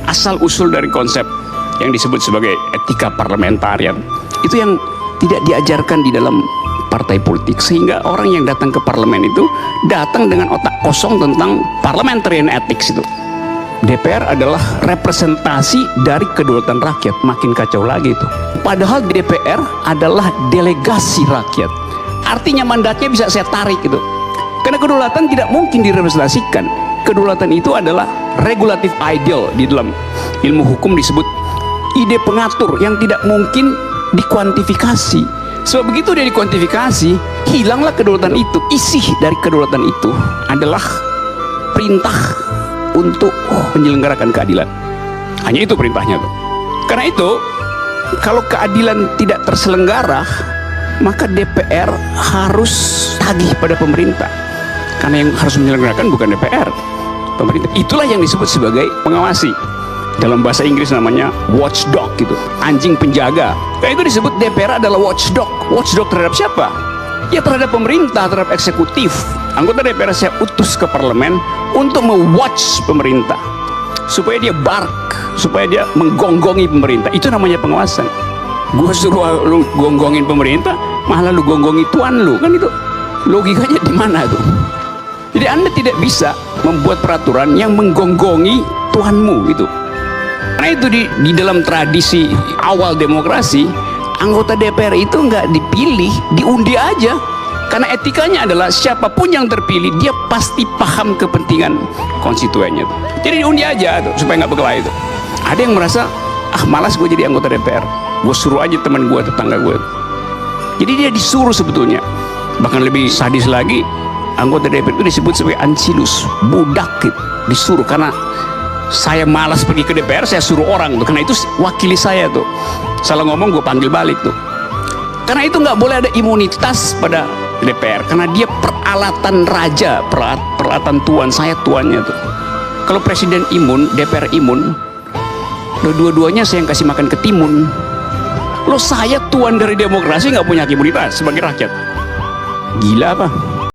asal usul dari konsep yang disebut sebagai etika parlementarian itu yang tidak diajarkan di dalam partai politik, sehingga orang yang datang ke parlemen itu datang dengan otak kosong tentang parliamentarian ethics. Itu DPR adalah representasi dari kedaulatan rakyat. Makin kacau lagi itu, padahal DPR adalah delegasi rakyat, artinya mandatnya bisa saya tarik gitu, karena kedaulatan tidak mungkin direpresentasikan. Kedaulatan itu adalah regulatif ideal, di dalam ilmu hukum disebut ide pengatur yang tidak mungkin dikuantifikasi. Sebab begitu dia dikuantifikasi, hilanglah kedaulatan itu. Isi dari kedaulatan itu adalah perintah untuk menyelenggarakan keadilan. Hanya itu perintahnya tuh. Karena itu, kalau keadilan tidak terselenggara, maka DPR harus tagih pada pemerintah. Karena yang harus menyelenggarakan bukan DPR, pemerintah. Itulah yang disebut sebagai pengawasi. Dalam bahasa Inggris namanya watchdog gitu, anjing penjaga. Karena itu disebut DPR adalah watchdog. Watchdog terhadap siapa? Ya terhadap pemerintah, terhadap eksekutif. Anggota DPR saya utus ke parlemen untuk me-watch pemerintah, supaya dia bark, supaya dia menggonggongi pemerintah. Itu namanya pengawasan. Gua suruh lu gonggongin pemerintah, malah lu gonggongi tuan lu, kan itu logikanya di mana tuh? Jadi Anda tidak bisa membuat peraturan yang menggonggongi tuanmu gitu. Karena itu di dalam tradisi awal demokrasi, anggota DPR itu nggak dipilih, diundi aja. Karena etikanya adalah siapapun yang terpilih, dia pasti paham kepentingan konstituennya. Jadi diundi aja tuh, supaya nggak berkelahi itu. Ada yang merasa, malas gue jadi anggota DPR, gue suruh aja teman gue, tetangga gue. Jadi dia disuruh sebetulnya. Bahkan lebih sadis lagi, anggota DPR itu disebut sebagai ancilus, budak gitu. Disuruh karena saya malas pergi ke DPR, saya suruh orang tuh, karena itu wakili saya tuh. Salah ngomong gue panggil balik tuh. Karena itu nggak boleh ada imunitas pada DPR, karena dia peralatan raja, peralatan tuan. Saya tuannya tuh. Kalau presiden imun, DPR imun, dua-duanya saya yang kasih makan ketimun. Lo saya tuan dari demokrasi nggak punya imunitas sebagai rakyat. Gila apa?